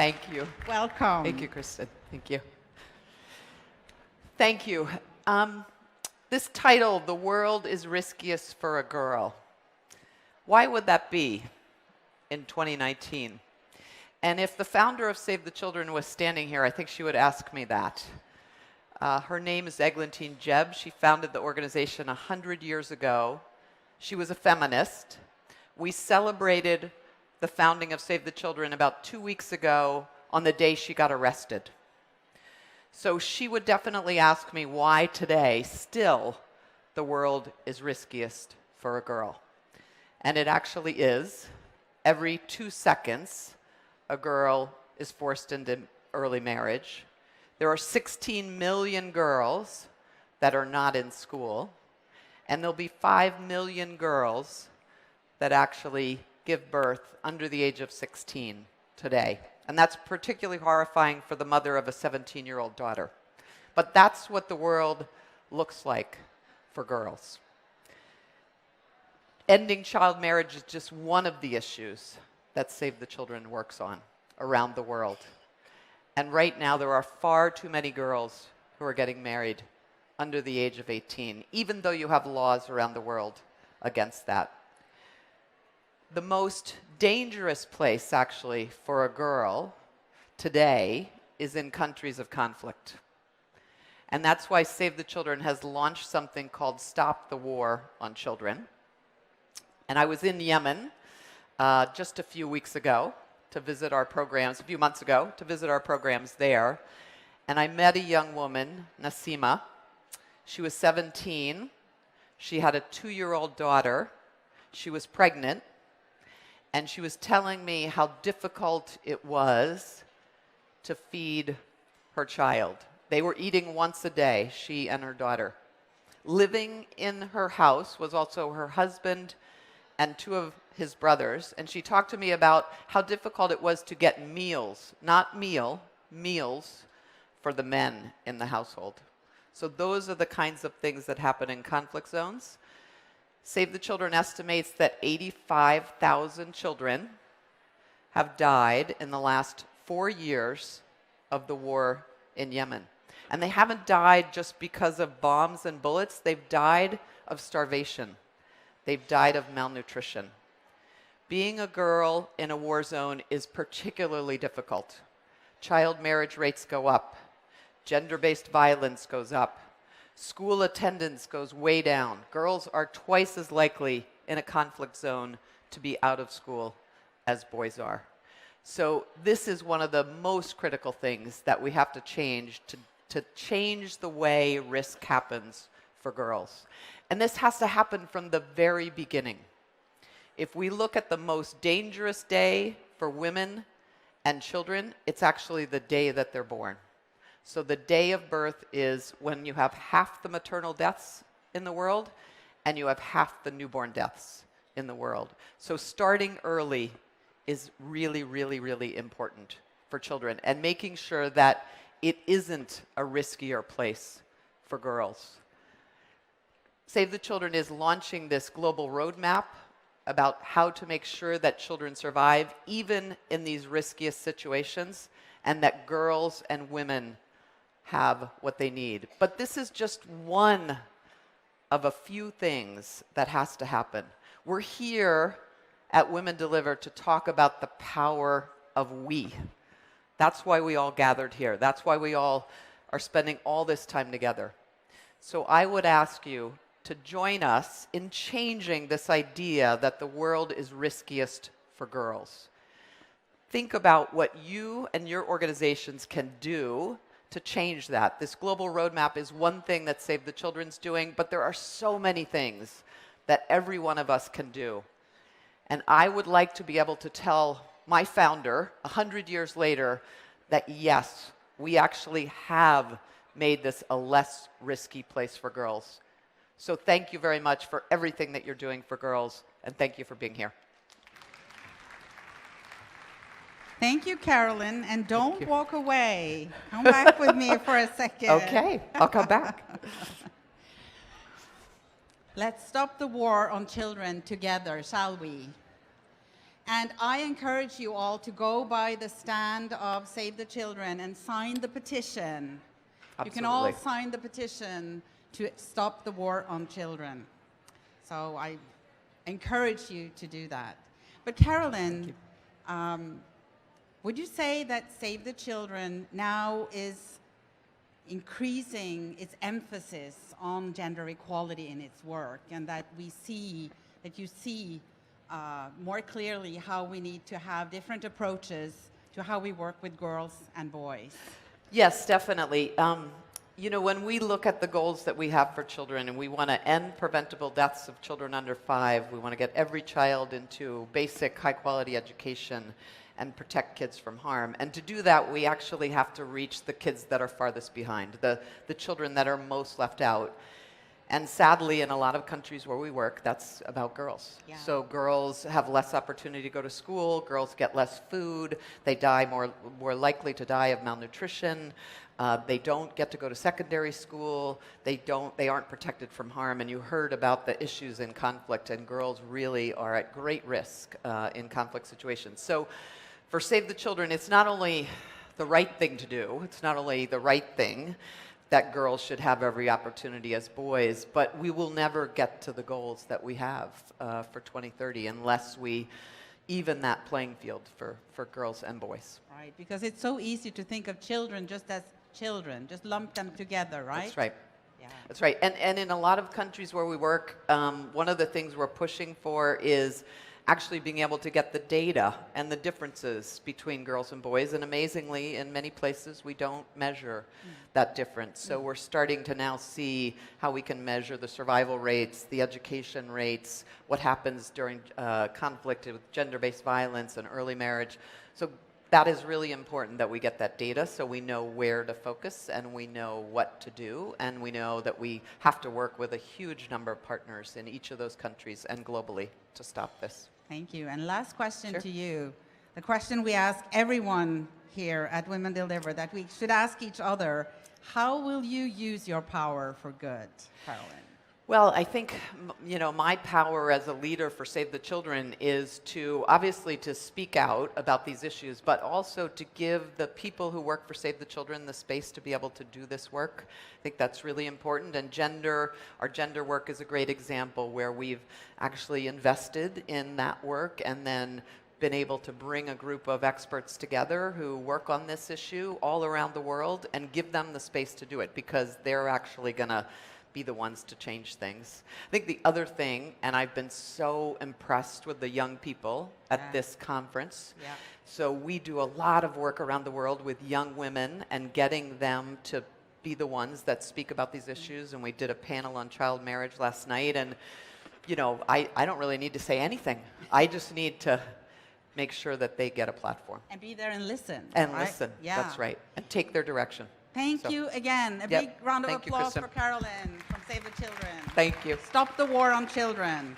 Thank you. Welcome. Thank you, Kristen. Thank you. Thank you. This title, The World is Riskiest for a Girl. Why would that be in 2019? And if the founder of Save the Children was standing here, I think she would ask me that. Her name is Eglantine Jebb. She founded the organization 100 years ago. She was a feminist. We celebrated the founding of Save the Children about 2 weeks ago on the day she got arrested. So she would definitely ask me why today, still, the world is riskiest for a girl. And it actually is. Every 2 seconds, a girl is forced into early marriage. There are 16 million girls that are not in school, and there'll be 5 million girls that actually give birth under the age of 16 today. And that's particularly horrifying for the mother of a 17-year-old daughter. But that's what the world looks like for girls. Ending child marriage is just one of the issues that Save the Children works on around the world. And right now, there are far too many girls who are getting married under the age of 18, even though you have laws around the world against that. The most dangerous place, actually, for a girl today is in countries of conflict. And that's why Save the Children has launched something called Stop the War on Children. And I was in Yemen just a few weeks ago to visit our programs, a few months ago, to visit our programs there. And I met a young woman, Nasima. She was 17. She had a 2-year-old daughter. She was pregnant. And she was telling me how difficult it was to feed her child. They were eating once a day, she and her daughter. Living in her house was also her husband and 2 of his brothers. And she talked to me about how difficult it was to get meals, not meals for the men in the household. So those are the kinds of things that happen in conflict zones. Save the Children estimates that 85,000 children have died in the last 4 years of the war in Yemen. And they haven't died just because of bombs and bullets. They've died of starvation. They've died of malnutrition. Being a girl in a war zone is particularly difficult. Child marriage rates go up. Gender-based violence goes up. School attendance goes way down. Girls are twice as likely in a conflict zone to be out of school as boys are. So this is one of the most critical things that we have to change to change the way risk happens for girls. And this has to happen from the very beginning. If we look at the most dangerous day for women and children, it's actually the day that they're born. So the day of birth is when you have half the maternal deaths in the world and you have half the newborn deaths in the world. So starting early is really, really, really important for children, and making sure that it isn't a riskier place for girls. Save the Children is launching this global roadmap about how to make sure that children survive even in these riskiest situations, and that girls and women have what they need. But this is just one of a few things that has to happen. We're here at Women Deliver to talk about the power of we. That's why we all gathered here. That's why we all are spending all this time together. So I would ask you to join us in changing this idea that the world is riskiest for girls. Think about what you and your organizations can do to change that. This global roadmap is one thing that Save the Children's doing, but there are so many things that every one of us can do. And I would like to be able to tell my founder 100 years later that yes, we actually have made this a less risky place for girls. So thank you very much for everything that you're doing for girls, and thank you for being here. Thank you, Carolyn, and don't walk away. Come back with me for a second. Okay, I'll come back. Let's stop the war on children together, shall we? And I encourage you all to go by the stand of Save the Children and sign the petition. You can all Absolutely. sign the petition to stop the war on children. So I encourage you to do that. But Carolyn, would you say that Save the Children now is increasing its emphasis on gender equality in its work, and that you see more clearly how we need to have different approaches to how we work with girls and boys? Yes, definitely. When we look at the goals that we have for children, and we want to end preventable deaths of children under 5, we want to get every child into basic high-quality education and protect kids from harm. And to do that, we actually have to reach the kids that are farthest behind, the children that are most left out. And sadly, in a lot of countries where we work, that's about girls. Yeah. So girls have less opportunity to go to school, girls get less food, they die more likely to die of malnutrition, they don't get to go to secondary school, they aren't protected from harm, and you heard about the issues in conflict, and girls really are at great risk in conflict situations. So for Save the Children, it's not only the right thing to do, it's not only the right thing that girls should have every opportunity as boys, but we will never get to the goals that we have for 2030 unless we even that playing field for girls and boys. Right, because it's so easy to think of children just as children, just lump them together, right? That's right. Yeah. That's right. And in a lot of countries where we work, one of the things we're pushing for is actually being able to get the data and the differences between girls and boys. And amazingly, in many places, we don't measure that difference. So we're starting to now see how we can measure the survival rates, the education rates, what happens during conflict with gender-based violence and early marriage. So that is really important that we get that data so we know where to focus and we know what to do, and we know that we have to work with a huge number of partners in each of those countries and globally to stop this. Thank you. And last question Sure. to you. The question we ask everyone here at Women Deliver, that we should ask each other: how will you use your power for good, Carolyn? Well, I think, my power as a leader for Save the Children is to, obviously, to speak out about these issues, but also to give the people who work for Save the Children the space to be able to do this work. I think that's really important, and our gender work is a great example where we've actually invested in that work and then been able to bring a group of experts together who work on this issue all around the world and give them the space to do it, because they're actually going to be the ones to change things. I think the other thing, and I've been so impressed with the young people at this conference. Yeah. So we do a lot of work around the world with young women and getting them to be the ones that speak about these issues. And we did a panel on child marriage last night. And, I don't really need to say anything. I just need to make sure that they get a platform. And be there and listen. And right? listen. Yeah. That's right. And take their direction. Thank you again. A Yep. big round of Thank you, applause Kristen. for Carolyn from Save the Children. Thank you. Stop the war on children.